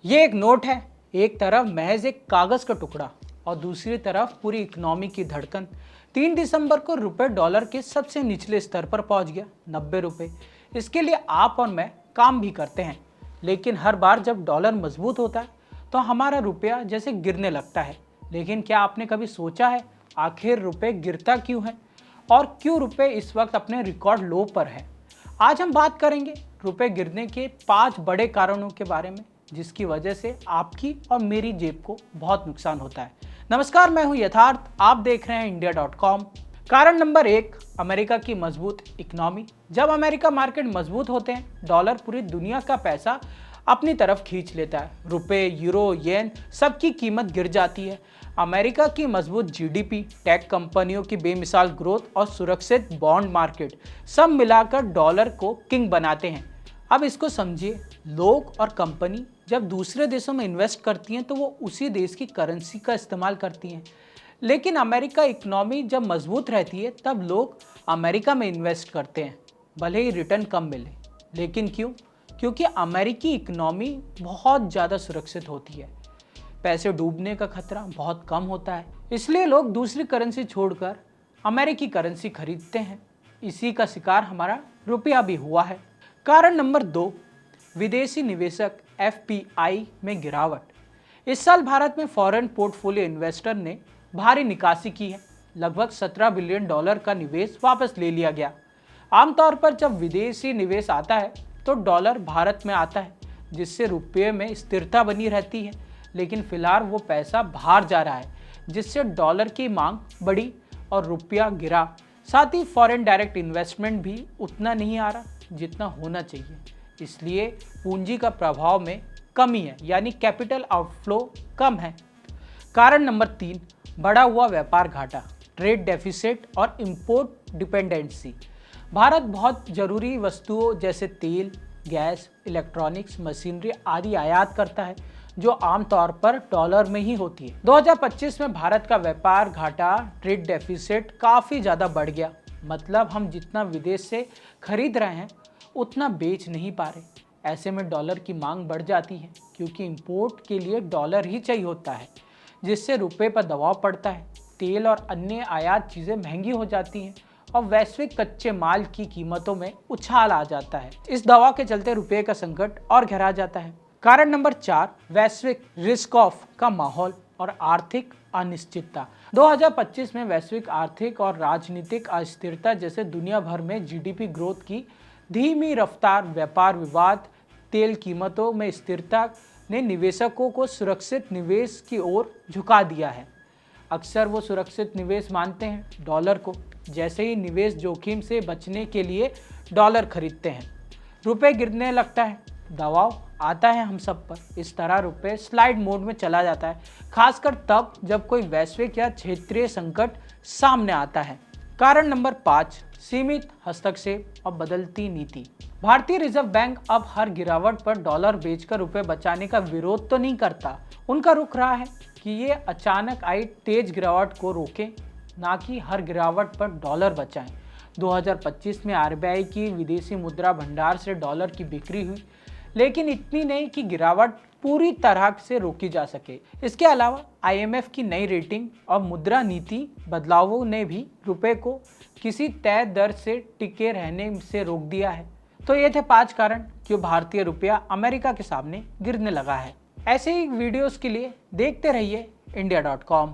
ये एक नोट है, एक तरफ महज एक कागज का टुकड़ा और दूसरी तरफ पूरी इकोनॉमी की धड़कन। 3 दिसंबर को रुपए डॉलर के सबसे निचले स्तर पर पहुंच गया, 90 रुपए। इसके लिए आप और मैं काम भी करते हैं, लेकिन हर बार जब डॉलर मजबूत होता है तो हमारा रुपया जैसे गिरने लगता है। लेकिन क्या आपने कभी सोचा है आखिर रुपए गिरता क्यों है और क्यों रुपए इस वक्त अपने रिकॉर्ड लो पर है? आज हम बात करेंगे रुपए गिरने के 5 बड़े कारणों के बारे में, जिसकी वजह से आपकी और मेरी जेब को बहुत नुकसान होता है। नमस्कार, मैं हूं यथार्थ, आप देख रहे हैं इंडिया.com। कारण नंबर 1, अमेरिका की मजबूत इकोनॉमी। जब अमेरिका मार्केट मजबूत होते हैं, डॉलर पूरी दुनिया का पैसा अपनी तरफ खींच लेता है। रुपए, यूरो, येन सबकी कीमत गिर जाती है। अमेरिका की मजबूत जीडीपी, टेक कंपनियों की बेमिसाल ग्रोथ और सुरक्षित बॉन्ड मार्केट सब मिलाकर डॉलर को किंग बनाते हैं। अब इसको समझिए, लोग और कंपनी जब दूसरे देशों में इन्वेस्ट करती हैं तो वो उसी देश की करेंसी का इस्तेमाल करती हैं। लेकिन अमेरिका इकोनॉमी जब मजबूत रहती है तब लोग अमेरिका में इन्वेस्ट करते हैं, भले ही रिटर्न कम मिले। लेकिन क्यों? क्योंकि अमेरिकी इकोनॉमी बहुत ज़्यादा सुरक्षित होती है, पैसे डूबने का खतरा बहुत कम होता है, इसलिए लोग दूसरी करेंसी छोड़कर अमेरिकी करेंसी खरीदते हैं। इसी का शिकार हमारा रुपया भी हुआ है। कारण नंबर 2, विदेशी निवेशक एफपीआई में गिरावट। इस साल भारत में फॉरेन पोर्टफोलियो इन्वेस्टर ने भारी निकासी की है। लगभग 17 बिलियन डॉलर का निवेश वापस ले लिया गया। आमतौर पर जब विदेशी निवेश आता है तो डॉलर भारत में आता है, जिससे रुपये में स्थिरता बनी रहती है। लेकिन फिलहाल वो पैसा बाहर जा रहा है, जिससे डॉलर की मांग बढ़ी और रुपया गिरा। साथ ही फॉरेन डायरेक्ट इन्वेस्टमेंट भी उतना नहीं आ रहा जितना होना चाहिए, इसलिए पूंजी का प्रभाव में कमी है, यानी कैपिटल आउटफ्लो कम है। कारण नंबर 3, बढ़ा हुआ व्यापार घाटा, ट्रेड डेफिसिट और इंपोर्ट डिपेंडेंसी। भारत बहुत जरूरी वस्तुओं जैसे तेल, गैस, इलेक्ट्रॉनिक्स, मशीनरी आदि आयात करता है, जो आमतौर पर डॉलर में ही होती है। 2025 में भारत का व्यापार घाटा, ट्रेड डेफिसिट काफ़ी ज़्यादा बढ़ गया। मतलब हम जितना विदेश से खरीद रहे हैं उतना बेच नहीं पा रहे। ऐसे में डॉलर की मांग बढ़ जाती है, क्योंकि इंपोर्ट के लिए डॉलर ही चाहिए होता है, जिससे रुपये पर दबाव पड़ता है। तेल और अन्य आयात चीज़ें महंगी हो जाती हैं और वैश्विक कच्चे माल की कीमतों में उछाल आ जाता है। इस दबाव के चलते रुपये का संकट और गहरा जाता है। कारण नंबर 4, वैश्विक रिस्क ऑफ का माहौल और आर्थिक अनिश्चितता। 2025 में वैश्विक आर्थिक और राजनीतिक अस्थिरता जैसे दुनिया भर में जीडीपी ग्रोथ की धीमी रफ्तार, व्यापार विवाद, तेल कीमतों में स्थिरता ने निवेशकों को सुरक्षित निवेश की ओर झुका दिया है। अक्सर वो सुरक्षित निवेश मानते हैं डॉलर को। जैसे ही निवेश जोखिम से बचने के लिए डॉलर खरीदते हैं, रुपए गिरने लगता है, दबाव आता है हम सब पर। इस तरह रुपए स्लाइड मोड में चला जाता है, खासकर तब जब कोई वैश्विक या क्षेत्रीय संकट सामने आता है। कारण नंबर 5, सीमित हस्तक्षेप और बदलती नीति। भारतीय रिजर्व बैंक अब हर गिरावट पर डॉलर बेचकर रुपए बचाने का विरोध तो नहीं करता। उनका रुख रहा है कि ये अचानक आई तेज गिरावट को रोकें, ना कि हर गिरावट पर डॉलर बचाएं। 2025 में आरबीआई की विदेशी मुद्रा भंडार से डॉलर की बिक्री हुई, लेकिन इतनी नहीं कि गिरावट पूरी तरह से रोकी जा सके। इसके अलावा आईएमएफ की नई रेटिंग और मुद्रा नीति बदलावों ने भी रुपए को किसी तय दर से टिके रहने से रोक दिया है। तो ये थे 5 कारण क्यों भारतीय रुपया अमेरिका के सामने गिरने लगा है। ऐसे ही वीडियोस के लिए देखते रहिए इंडिया.com।